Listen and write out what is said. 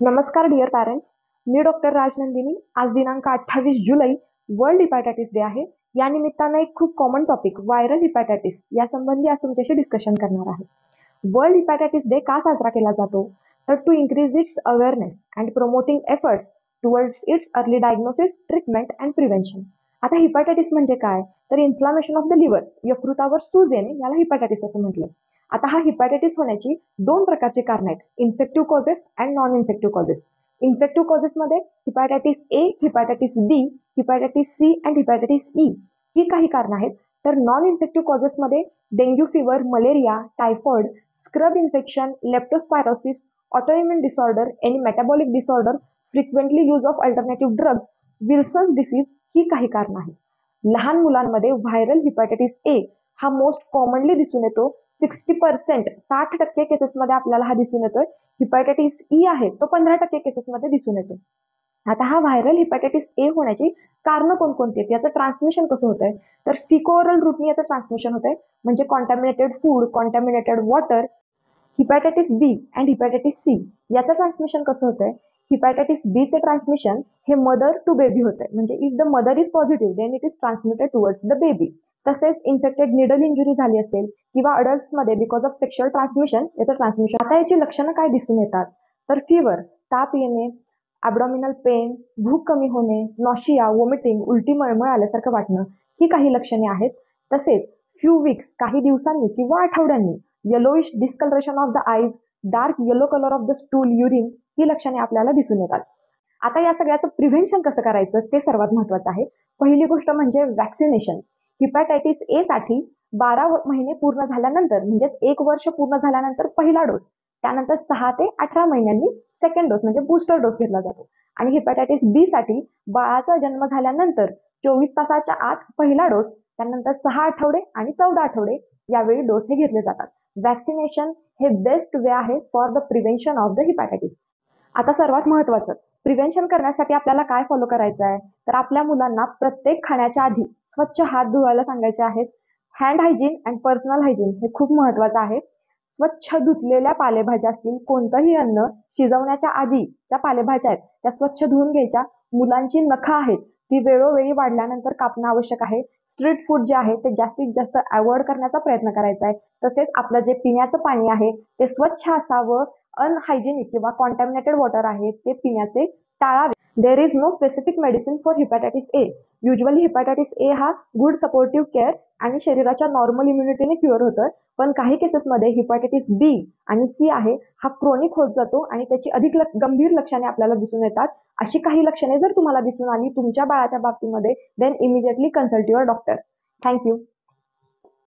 नमस्कार dear parents. मी doctor Rajnandini. आज दिनांक 28 जुलै वर्ल्ड हिपॅटायटिस डे आहे. या निमित्तानं एक खूप कॉमन टॉपिक व्हायरल हिपॅटायटिस या संबंधी आज तुमच्याशी डिस्कशन करणार आहे. वर्ल्ड हिपॅटायटिस डे का साजरा केला जातो? तर to increase its awareness and promoting efforts towards its early diagnosis, treatment and prevention. आता हिपॅटायटिस म्हणजे काय? तर इन्फ्लामेशन ऑफ द लिव्हर, यकृतावर सूज येणे याला हिपॅटायटिस असं म्हटलं. आता हा हिपॅटायटिस होण्याची दोन प्रकारची कारणं आहेत, infective causes and non infective causes. Infective कॉजेसमध्ये hepatitis A, hepatitis B, hepatitis C and hepatitis E ही काही कारणं आहेत. तर नॉन इन्फेक्टिव्ह कॉजेसमध्ये dengue fever, malaria, typhoid, scrub infection, leptospirosis, autoimmune disorder, any metabolic disorder, frequently use of alternative drugs, Wilson's disease ही काही कारणं आहेत. लहान मुलांमध्ये व्हायरल हिपॅटायटिस ए हा मोस्ट कॉमनली दिसून येतो. 60% केसेसमध्ये आपल्याला हा दिसून येतोय. हिपॅटायटिस ई आहे तो 15% केसेसमध्ये दिसून येतो. आता हा व्हायरल हिपॅटायटिस ए होण्याची कारणं कोणकोणती आहेत, याचं ट्रान्समिशन कसं होतंय? तर फिको-ओरल रूटनी याचं ट्रान्समिशन होतंय, म्हणजे contaminated food, contaminated water. Hepatitis B and hepatitis C याचं ट्रान्समिशन कसं होतंय? हिपॅटायटिस बी चे ट्रान्समिशन हे मदर टू बेबी होतंय, म्हणजे if the mother is positive then it is transmitted towards the baby. तसेच इन्फेक्टेड निडल इंजुरी झाली असेल किंवा अडल्ट्समध्ये बिकॉज ऑफ सेक्शुअल ट्रान्समिशन याचं ट्रान्समिशन. आता याची लक्षणं काय दिसून येतात? तर फीवर, ताप येणे, ॲब्डॉमिनल पेन, भूक कमी होणे, नॉशिया, वॉमिटिंग, उलटी, मळमळ आल्यासारखं वाटणं ही काही लक्षणे आहेत. तसेच फ्यू वीक्स काही दिवसांनी किंवा आठवड्यांनी yellowish discolouration of the eyes, dark yellow colour of the stool, urine ही लक्षणे आपल्याला दिसून येतात. आता या सगळ्याचं प्रिव्हेन्शन कसं करायचं ते सर्वात महत्वाचं आहे. पहिली गोष्ट म्हणजे वॅक्सिनेशन. हिपॅटायटिस ए साठी 12 महिने पूर्ण झाल्यानंतर, म्हणजेच 1 वर्ष पूर्ण झाल्यानंतर पहिला डोस, त्यानंतर 6 ते 18 महिन्यांनी सेकंड डोस म्हणजे बूस्टर डोस घेतला जातो. आणि हिपॅटायटिस बी साठी बाळाचा जन्म झाल्यानंतर 24 तासाच्या आत पहिला डोस, त्यानंतर 6 आठवडे आणि 14 आठवडे यावेळी डोस हे घेतले जातात. वॅक्सिनेशन हे बेस्ट वे आहे for the prevention of the hepatitis. आता सर्वात महत्वाचं, प्रिव्हेन्शन करण्यासाठी आपल्याला काय फॉलो करायचं आहे? तर आपल्या मुलांना प्रत्येक खाण्याच्या आधी स्वच्छ हात धुवायला सांगायचे आहेत. Hand hygiene and personal hygiene हे खूप महत्वाचं आहे. स्वच्छ धुतलेल्या पालेभाज्या असतील, कोणतंही अन्न शिजवण्याच्या आधी ज्या पालेभाज्या आहेत त्या स्वच्छ धुवून घ्यायच्या. मुलांची नखं आहेत ती वेळोवेळी वाढल्यानंतर कापणं आवश्यक आहे. स्ट्रीट फूड जे आहे ते जास्तीत जास्त अवॉइड करण्याचा प्रयत्न करायचा आहे. तसेच आपलं जे पिण्याचं पाणी आहे ते स्वच्छ असावं. अनहायजेनिक किंवा कॉन्टॅमिनेटेड वॉटर आहे ते पिण्याचे टाळावे. There is no specific medicine for hepatitis A. Usually hepatitis A हा गुड सपोर्टिव्ह केअर आणि शरीराच्या नॉर्मल इम्युनिटीने क्युअर होतं. पण काही केसेसमध्ये हिपॅटायटिस बी आणि सी आहे हा क्रोनिक होत जातो आणि त्याची अधिक गंभीर लक्षणे आपल्याला दिसून येतात. अशी काही लक्षणे जर तुम्हाला दिसून आली तुमच्या बाळाच्या बाबतीमध्ये, then immediately consult your doctor. Thank you.